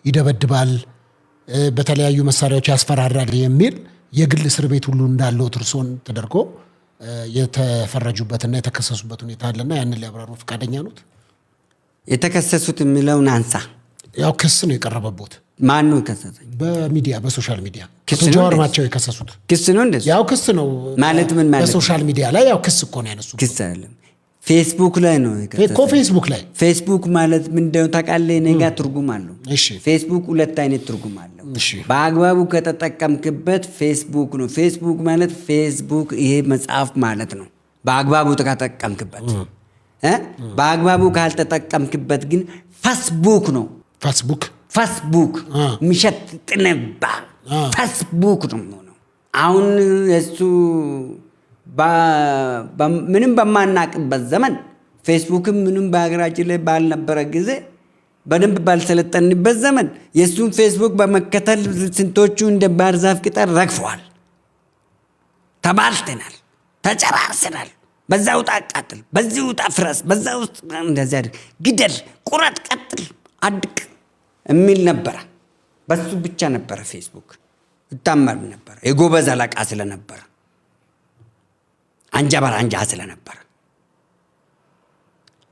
ይደበድባል በተለያዩ መሳሪያዎች ያስፈራራል የሚል የግል እስር ቤት ሁሉ እንዳለው ትርሶን ተደርጎ የተፈረጁበትና የተከሰሱበት ሁኔታ አለና ያንን ሊያብራሩ ፈቃደኛ ኖት? የተከሰሱት የሚለውን አንሳ። ያው ክስ ነው የቀረበበት። ማን ነው የከሰሰኝ? በሚዲያ በሶሻል ሚዲያ ጀዋር ናቸው የከሰሱት። ክስ ነው እንደዚህ? ያው ክስ ነው ማለት ምን ማለት? በሶሻል ሚዲያ ላይ ያው ክስ እኮ ነው ያነሱት። ክስ አይደለም ፌስቡክ ላይ ነው እኮ። ፌስቡክ ላይ ፌስቡክ ማለት ምንድነው ታውቃለህ? ነገ ትርጉም አለው። እሺ ፌስቡክ ሁለት አይነት ትርጉም አለው። በአግባቡ ከተጠቀምክበት ፌስቡክ ነው። ፌስቡክ ማለት ፌስቡክ ይሄ መጽሐፍ ማለት ነው። በአግባቡ ከተጠቀምክበት በአግባቡ ካልተጠቀምክበት ግን ፌስቡክ ነው። ፌስቡክ ምሸት ጥነባ ፌስቡክ ነው። አሁን እሱ ምንም በማናቅበት ዘመን ፌስቡክም ምንም በሀገራችን ላይ ባልነበረ ጊዜ በደንብ ባልሰለጠንበት ዘመን የሱን ፌስቡክ በመከተል ስንቶቹ እንደ ባህር ዛፍ ቅጠል ረግፈዋል። ተባልተናል፣ ተጨራርሰናል። በዛ ውጣ አቃጥል፣ በዚህ ውጣ ፍረስ፣ በዛ ውስጥ እንደዚህ አድርግ፣ ግደል፣ ቁረጥ፣ ቀጥል፣ አድቅ የሚል ነበረ። በሱ ብቻ ነበረ ፌስቡክ ይታመር ነበር። የጎበዝ አለቃ ስለነበረ አንጃ በራንጃ ስለነበረ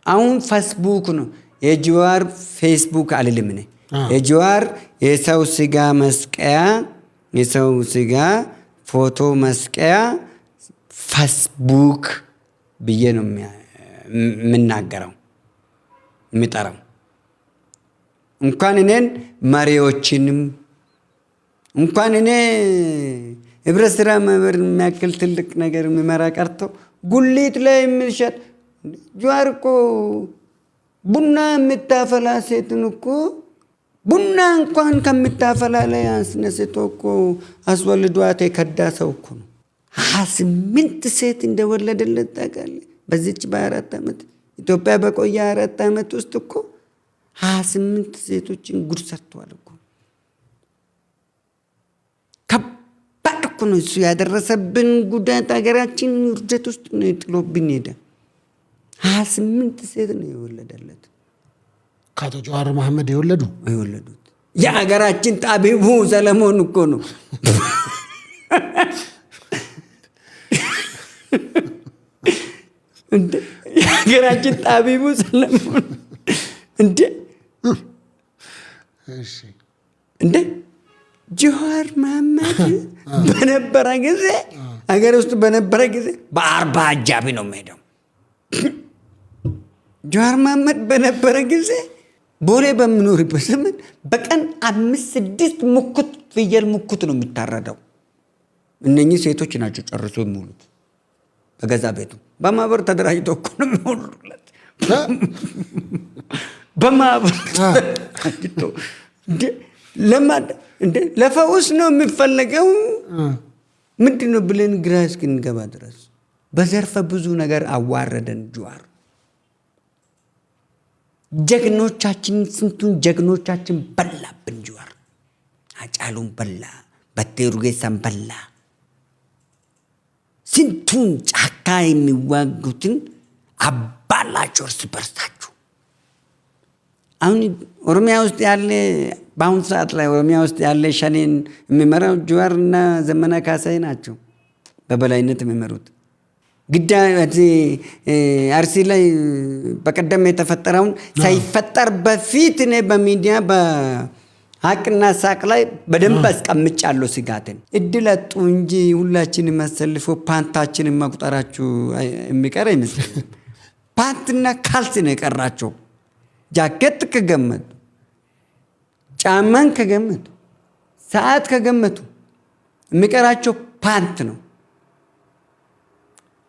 አሁን ፌስቡክ ነው። የጀዋር ፌስቡክ አልልም ነኝ። የጀዋር የሰው ስጋ መስቀያ፣ የሰው ስጋ ፎቶ መስቀያ ፌስቡክ ብዬ ነው የምናገረው የምጠራው። እንኳን እኔን መሪዎችንም እንኳን እኔ ህብረት ስራ ማህበር የሚያክል ትልቅ ነገር የሚመራ ቀርቶ ጉሊት ላይ የሚሸጥ ጀዋር እኮ ቡና የምታፈላ ሴትን እኮ ቡና እንኳን ከምታፈላ ላይ አስነስቶ እኮ አስወልዷት የከዳ ሰው እኮ ነው። 28 ሴት እንደወለደለት ታውቃለህ? በዚች በ4 ዓመት ኢትዮጵያ በቆየ 4 ዓመት ውስጥ እኮ 28 ሴቶችን ጉድ ሰርቷል እኮ። ከባድ እኮ ነው እሱ ያደረሰብን ጉዳት። ሀገራችን ውርደት ውስጥ ነው የጥሎብን ሄደ። 28 ሴት ነው የወለደለት። ከአቶ ጀዋር መሐመድ የወለዱት የሀገራችን ጣቢቡ ሰለሞን እኮ ነው። የሀገራችን ጣቢቡ ሰለሞን እንደ ጀዋር መሐመድ በነበረ ጊዜ ሀገር ውስጥ በነበረ ጊዜ በ40 አጃቢ ነው የሚሄደው። ጀዋር መሐመድ በነበረ ጊዜ ቦሌ በምኖርበት ዘመን በቀን 5-6 ሙክት ፍየል ሙክት ነው የሚታረደው። እነኚህ ሴቶች ናቸው ጨርሶ የሚውሉት በገዛ ቤቱ። በማህበር ተደራጅተው እኮ ነው የሚውሉለት። በማህበር ተደራጅተው ለፈውስ ነው የሚፈለገው። ምንድን ነው ብለን ግራ እስክንገባ ድረስ በዘርፈ ብዙ ነገር አዋረደን ጀዋር። ጀግኖቻችን ስንቱን ጀግኖቻችን በላብን ጀዋር። አጫሉን በላ፣ በቴ ኡርጌሳን በላ። ስንቱን ጫካ የሚዋጉትን አባላቸው እርስ በርሳችሁ። አሁን ኦሮሚያ ውስጥ ያለ በአሁኑ ሰዓት ላይ ኦሮሚያ ውስጥ ያለ ሸኔን የሚመራው ጀዋርና ዘመነ ካሳይ ናቸው በበላይነት የሚመሩት። ግዳ አርሲ ላይ በቀደም የተፈጠረውን ሳይፈጠር በፊት እኔ በሚዲያ በሀቅና ሳቅ ላይ በደንብ አስቀምጫለሁ ስጋትን። እድል አጡ እንጂ ሁላችንም አሰልፎ ፓንታችንን መቁጠራችሁ የሚቀር አይመስልም። ፓንትና ካልሲ ነው የቀራቸው። ጃኬት ከገመቱ፣ ጫማን ከገመቱ፣ ሰዓት ከገመቱ የሚቀራቸው ፓንት ነው።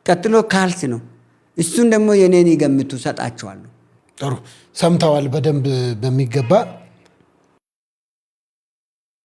ቀጥሎ ካልሲ ነው። እሱን ደግሞ የኔን ይገምቱ ሰጣቸዋለሁ። ጥሩ ሰምተዋል በደንብ በሚገባ